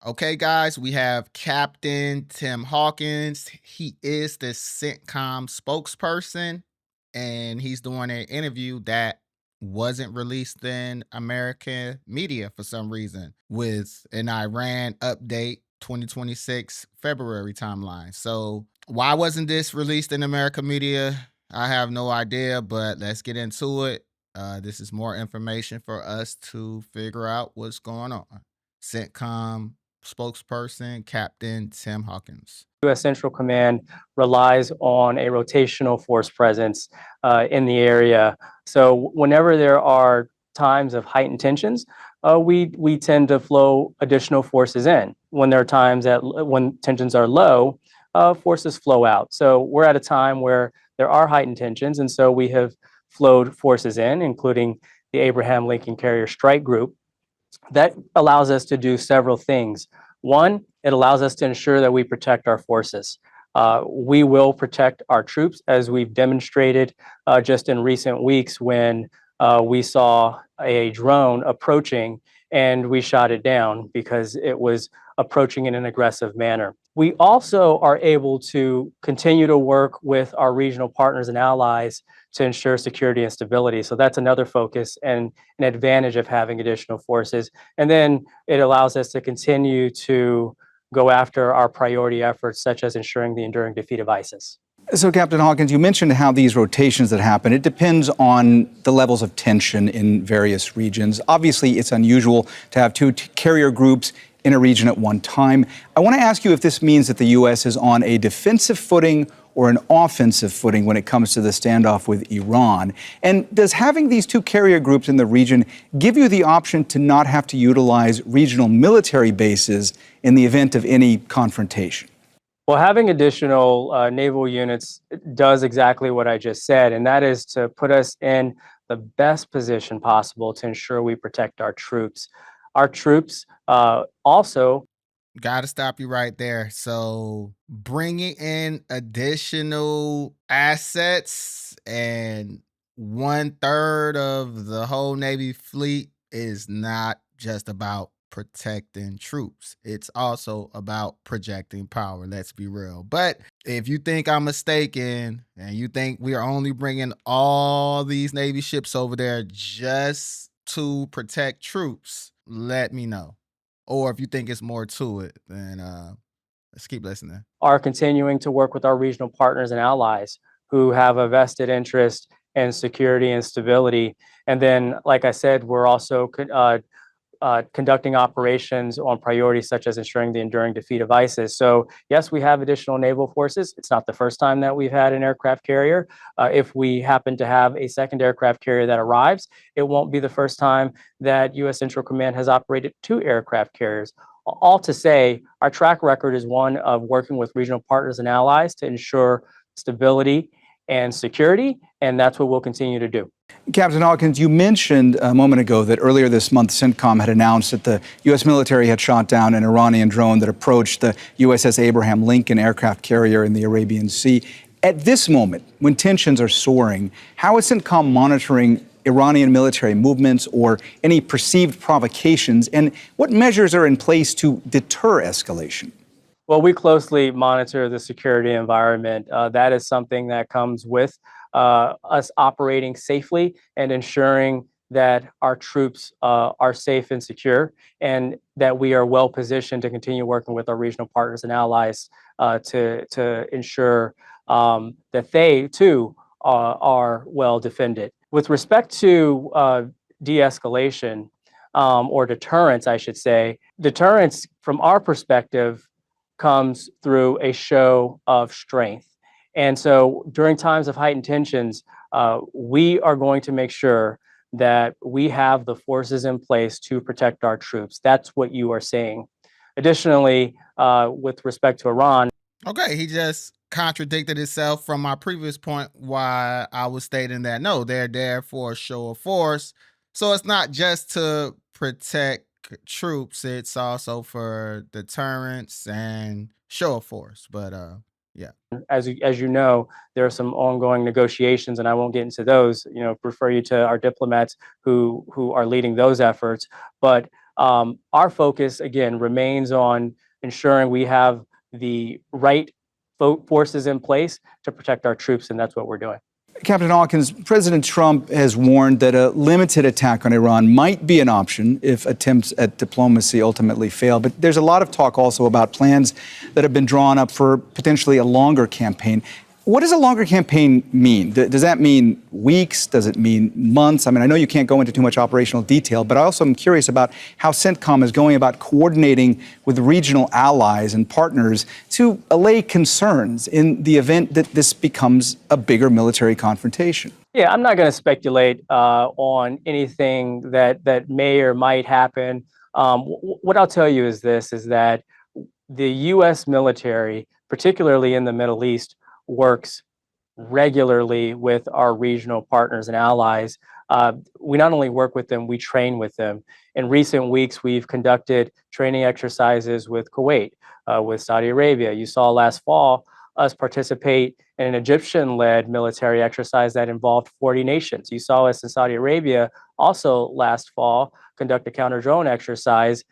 Okay, guys, we have Captain Tim Hawkins. He is the CENTCOM spokesperson, and he's doing an interview that wasn't released in American media for some reason with an Iran update 2026 February timeline. So, why wasn't this released in American media? I have no idea, but let's get into it. This is more information for us to figure out what's going on. CENTCOM spokesperson, Captain Tim Hawkins. U.S. Central Command relies on a rotational force presence in the area. So whenever there are times of heightened tensions, we tend to flow additional forces in. When there are times that when tensions are low, forces flow out. So we're at a time where there are heightened tensions, and so we have flowed forces in, including the Abraham Lincoln Carrier Strike Group. That allows us to do several things. One, it allows us to ensure that we protect our forces. We will protect our troops, as we've demonstrated just in recent weeks when we saw a drone approaching and we shot it down because it was approaching in an aggressive manner. We also are able to continue to work with our regional partners and allies to ensure security and stability. So that's another focus and an advantage of having additional forces. And then it allows us to continue to go after our priority efforts, such as ensuring the enduring defeat of ISIS. So, Captain Hawkins, you mentioned how these rotations that happen, it depends on the levels of tension in various regions. Obviously, it's unusual to have two carrier groups in a region at one time. I want to ask you if this means that the U.S. is on a defensive footing or an offensive footing when it comes to the standoff with Iran. And does having these two carrier groups in the region give you the option to not have to utilize regional military bases in the event of any confrontation? Well, having additional naval units does exactly what I just said, and that is to put us in the best position possible to ensure we protect our troops. Our troops also Got to stop you right there. So, bringing in additional assets and 1/3 of the whole Navy fleet is not just about protecting troops. It's also about projecting power. Let's be real. But if you think I'm mistaken and you think we are only bringing all these Navy ships over there just to protect troops, let me know. Or if you think it's more to it, then let's keep listening. are continuing to work with our regional partners and allies who have a vested interest in security and stability. And then, like I said, we're also conducting operations on priorities such as ensuring the enduring defeat of ISIS. So yes, we have additional naval forces. It's not the first time that we've had an aircraft carrier. If we happen to have a second aircraft carrier that arrives, it won't be the first time that U.S. Central Command has operated two aircraft carriers. All to say, our track record is one of working with regional partners and allies to ensure stability and security, and that's what we'll continue to do. Captain Hawkins, you mentioned a moment ago that earlier this month, CENTCOM had announced that the U.S. military had shot down an Iranian drone that approached the USS Abraham Lincoln aircraft carrier in the Arabian Sea. At this moment, when tensions are soaring, how is CENTCOM monitoring Iranian military movements or any perceived provocations, and what measures are in place to deter escalation? Well, we closely monitor the security environment. That is something that comes with us operating safely and ensuring that our troops are safe and secure, and that we are well positioned to continue working with our regional partners and allies to ensure that they too are well defended. With respect to de-escalation or deterrence, I should say, deterrence from our perspective comes through a show of strength. And so during times of heightened tensions, we are going to make sure that we have the forces in place to protect our troops. That's what you are saying. Additionally, with respect to Iran. Okay, he just contradicted himself from my previous point why I was stating that no, they're there for a show of force. So it's not just to protect troops, it's also for deterrence and show of force. But yeah. As you know, there are some ongoing negotiations, and I won't get into those. Refer you to our diplomats who are leading those efforts. But Our focus, again, remains on ensuring we have the right forces in place to protect our troops, and that's what we're doing. Captain Hawkins, President Trump has warned that a limited attack on Iran might be an option if attempts at diplomacy ultimately fail. But there's a lot of talk also about plans that have been drawn up for potentially a longer campaign. What does a longer campaign mean? Does that mean weeks? Does it mean months? I mean, I know you can't go into too much operational detail, but I also am curious about how CENTCOM is going about coordinating with regional allies and partners to allay concerns in the event that this becomes a bigger military confrontation. Yeah, I'm not going to speculate on anything that may or might happen. What I'll tell you is this: is that the U.S. military, particularly in the Middle East, works regularly with our regional partners and allies. We not only work with them, we train with them. In recent weeks, we've conducted training exercises with Kuwait, with Saudi Arabia. You saw last fall us participate in an Egyptian-led military exercise that involved 40 nations. You saw us in Saudi Arabia also last fall conduct a counter-drone exercise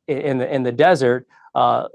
in the desert,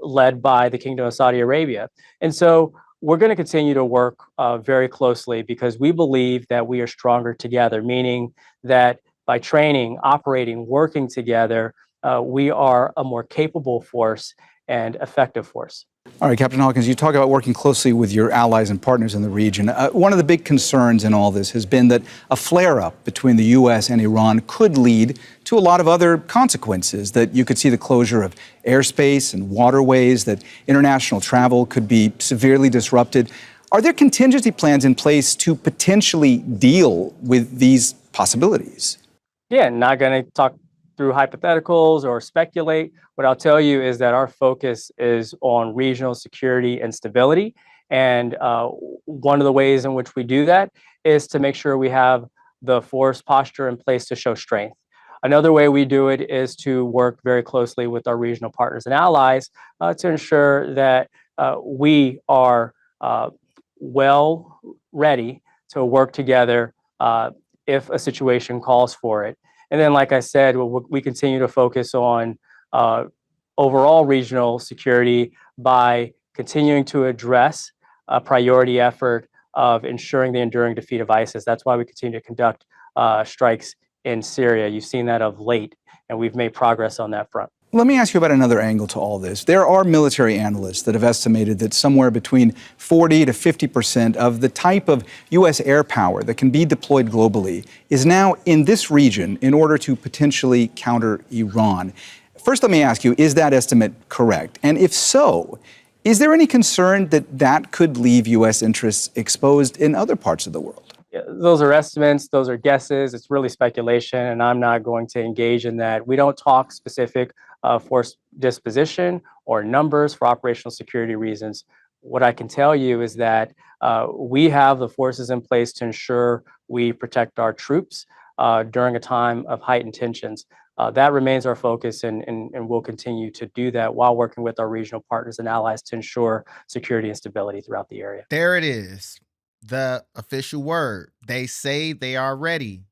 led by the Kingdom of Saudi Arabia. And so we're going to continue to work very closely because we believe that we are stronger together, meaning that by training, operating, working together, we are a more capable force and effective force. All right, Captain Hawkins, you talk about working closely with your allies and partners in the region. One of the big concerns in all this has been that a flare-up between the U.S. and Iran could lead to a lot of other consequences, that you could see the closure of airspace and waterways, that international travel could be severely disrupted. Are there contingency plans in place to potentially deal with these possibilities? Yeah, not going to talk through hypotheticals or speculate. What I'll tell you is that our focus is on regional security and stability. And one of the ways in which we do that is to make sure we have the force posture in place to show strength. Another way we do it is to work very closely with our regional partners and allies to ensure that we are well ready to work together if a situation calls for it. And then, like I said, we continue to focus on overall regional security by continuing to address a priority effort of ensuring the enduring defeat of ISIS. That's why we continue to conduct strikes in Syria. You've seen that of late, and we've made progress on that front. Let me ask you about another angle to all this. There are military analysts that have estimated that somewhere between 40 to 50% of the type of U.S. air power that can be deployed globally is now in this region in order to potentially counter Iran. First, let me ask you, is that estimate correct? And if so, is there any concern that that could leave U.S. interests exposed in other parts of the world? Those are estimates, those are guesses, it's really speculation, and I'm not going to engage in that. We don't talk specific force disposition or numbers for operational security reasons. What I can tell you is that we have the forces in place to ensure we protect our troops during a time of heightened tensions. That remains our focus, and we'll continue to do that while working with our regional partners and allies to ensure security and stability throughout the area. There it is. The official word. They say they are ready.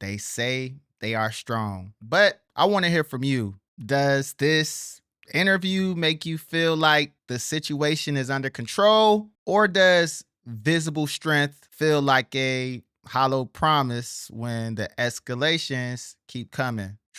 They say they are strong. But I want to hear from you. Does this interview make you feel like the situation is under control, or does visible strength feel like a hollow promise when the escalations keep coming?